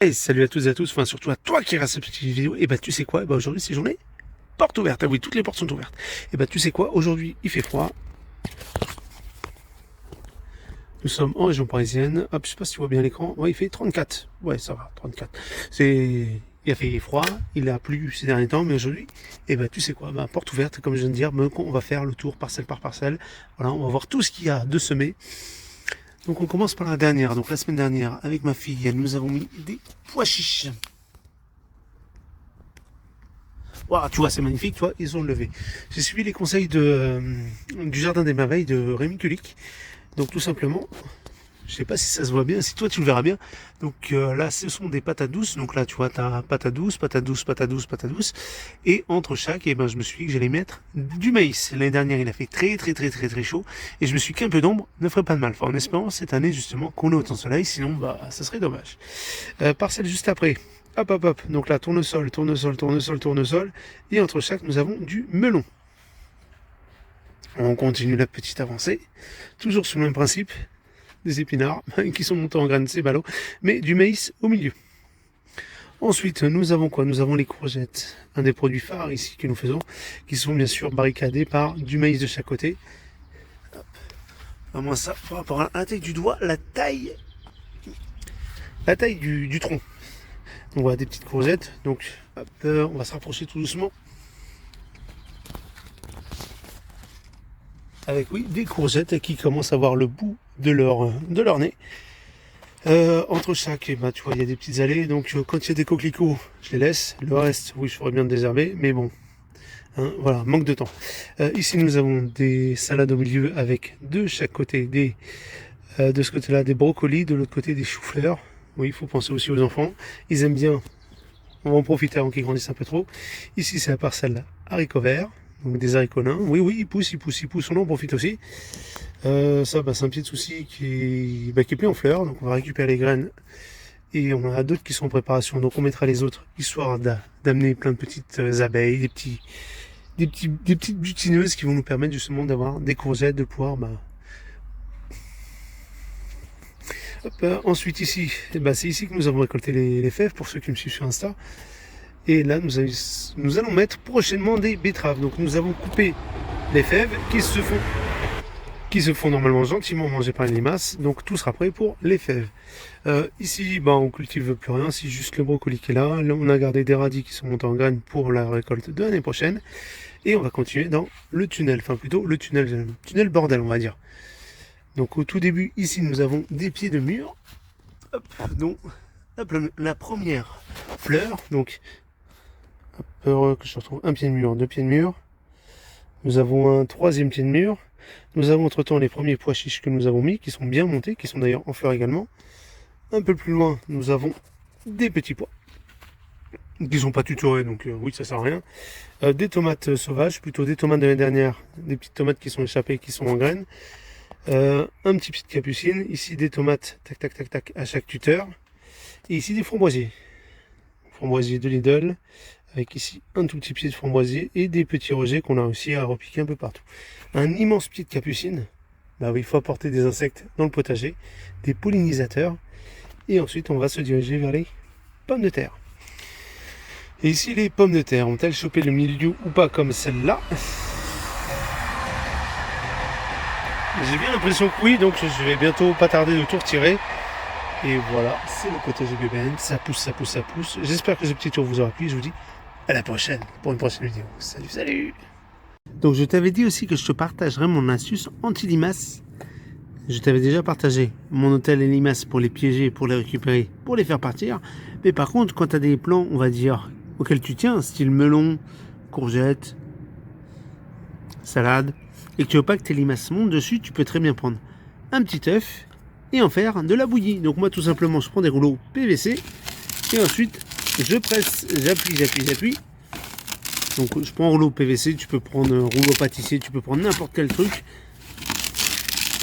Hey, salut à tous et à tous, enfin surtout à toi qui regarde cette petite vidéo. Et bah tu sais quoi, aujourd'hui c'est journée porte ouverte. Ah oui, toutes les portes sont ouvertes. Et bah tu sais quoi, aujourd'hui il fait froid. Nous sommes en région parisienne. Hop, je sais pas si tu vois bien l'écran. Ouais, il fait 34. Ouais, ça va, 34. Il a fait froid, il a plu ces derniers temps, mais aujourd'hui, et bah tu sais quoi, bah, porte ouverte, comme je viens de dire, donc on va faire le tour parcelle par parcelle. Voilà, on va voir tout ce qu'il y a de semé. Donc on commence par la dernière. Donc la semaine dernière, avec ma fille, nous avons mis des pois chiches. Wow, tu vois, c'est magnifique, tu vois, ils ont levé. J'ai suivi les conseils du Jardin des Merveilles de Rémi Kulik. Donc tout simplement, je sais pas si ça se voit bien, si toi tu le verras bien. Donc là, ce sont des patates douces. Donc là, tu vois, tu as patate douce, patate douce, patate douce, patate douce. Et entre chaque, eh ben, je me suis dit que j'allais mettre du maïs. L'année dernière, il a fait très chaud. Et je me suis dit qu'un peu d'ombre ne ferait pas de mal. Enfin, en espérant cette année, justement, qu'on ait autant de soleil. Sinon, bah, ça serait dommage. Parcelle juste après. Hop, hop, hop. Donc là, tournesol, tournesol, tournesol, tournesol. Et entre chaque, nous avons du melon. On continue la petite avancée. Toujours sous le même principe. Des épinards qui sont montés en graines, c'est ballot. Mais du maïs au milieu. Ensuite, nous avons quoi? Nous avons les courgettes. Un des produits phares ici que nous faisons. Qui sont bien sûr barricadés par du maïs de chaque côté. Hop. À moins ça, par rapport à la taille du doigt, la taille du tronc. On voit des petites courgettes, donc hop, on va se rapprocher tout doucement. Avec oui, des courgettes qui commencent à voir le bout de leur nez. Entre chaque, bah, tu vois, il y a des petites allées, donc quand il y a des coquelicots, je les laisse. Le reste, oui, je ferais bien de désherber, mais bon, hein, voilà, manque de temps. Ici, nous avons des salades au milieu avec de chaque côté de ce côté-là des brocolis, de l'autre côté des choux-fleurs. Oui, il faut penser aussi aux enfants. Ils aiment bien. On va en profiter avant qu'ils grandissent un peu trop. Ici, c'est la parcelle haricots verts, donc des haricots nains. Oui, oui, ils poussent, ils poussent, ils poussent. On en profite aussi. Ça, bah, c'est un petit souci qui est plus en fleurs. Donc, on va récupérer les graines. Et on en a d'autres qui sont en préparation. Donc, on mettra les autres, histoire d'amener plein de petites abeilles, des petites butineuses qui vont nous permettre justement d'avoir des courgettes, de pouvoir ensuite ici, c'est ici que nous avons récolté les fèves pour ceux qui me suivent sur Insta. Et là, nous allons mettre prochainement des betteraves. Donc nous avons coupé les fèves qui se font normalement gentiment manger par les limaces. Donc tout sera prêt pour les fèves. Ici, on cultive plus rien, c'est juste le brocoli qui est là. Là, on a gardé des radis qui sont montés en graines pour la récolte de l'année prochaine. Et on va continuer dans le tunnel, enfin plutôt le tunnel bordel, on va dire. Donc au tout début, ici, nous avons des pieds de mur. Hop, donc, hop, la première fleur. Donc, hop, que je retrouve un pied de mur, deux pieds de mur. Nous avons un troisième pied de mur. Nous avons entre-temps les premiers pois chiches que nous avons mis, qui sont bien montés, qui sont d'ailleurs en fleurs également. Un peu plus loin, nous avons des petits pois, qui ne sont pas tutorés, donc oui, ça sert à rien. Des tomates sauvages, plutôt des tomates de l'année dernière, des petites tomates qui sont échappées, qui sont en graines. Un petit pied de capucine, ici des tomates, tac tac tac tac, à chaque tuteur. Et ici des framboisiers. Framboisiers de Lidl, avec ici un tout petit pied de framboisier et des petits rejets qu'on a réussi à repiquer un peu partout. Un immense pied de capucine, bah oui, il faut apporter des insectes dans le potager, des pollinisateurs, et ensuite on va se diriger vers les pommes de terre. Et ici les pommes de terre, ont-elles chopé le milieu ou pas comme celle-là? J'ai bien l'impression que oui, donc je vais bientôt pas tarder de tout retirer. Et voilà, c'est le potager BBN, ça pousse, ça pousse, ça pousse. J'espère que ce petit tour vous aura plu, je vous dis à la prochaine pour une prochaine vidéo. Salut, salut! Donc je t'avais dit aussi que je te partagerais mon astuce anti-limaces. Je t'avais déjà partagé mon hôtel et limaces pour les piéger, pour les récupérer, pour les faire partir. Mais par contre, quand tu as des plants, on va dire, auxquels tu tiens, style melon, courgette, salade, et que tu veux pas que tes limaces montent dessus, tu peux très bien prendre un petit œuf et en faire de la bouillie. Donc moi tout simplement je prends des rouleaux PVC et ensuite je presse, j'appuie. Donc je prends un rouleau PVC, tu peux prendre un rouleau pâtissier, tu peux prendre n'importe quel truc.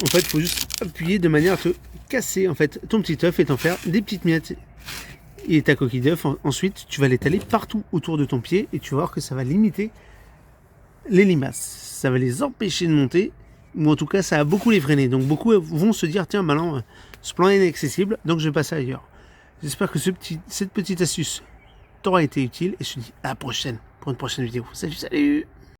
En fait il faut juste appuyer de manière à te casser en fait ton petit œuf et t'en faire des petites miettes. Et ta coquille d'œuf, ensuite tu vas l'étaler partout autour de ton pied et tu vas voir que ça va limiter les limaces. Ça va les empêcher de monter, ou en tout cas ça va beaucoup les freiner. Donc beaucoup vont se dire tiens maintenant ce plan est inaccessible, donc je vais passer ailleurs. J'espère que cette petite astuce t'aura été utile et je te dis à la prochaine pour une prochaine vidéo. Salut, salut!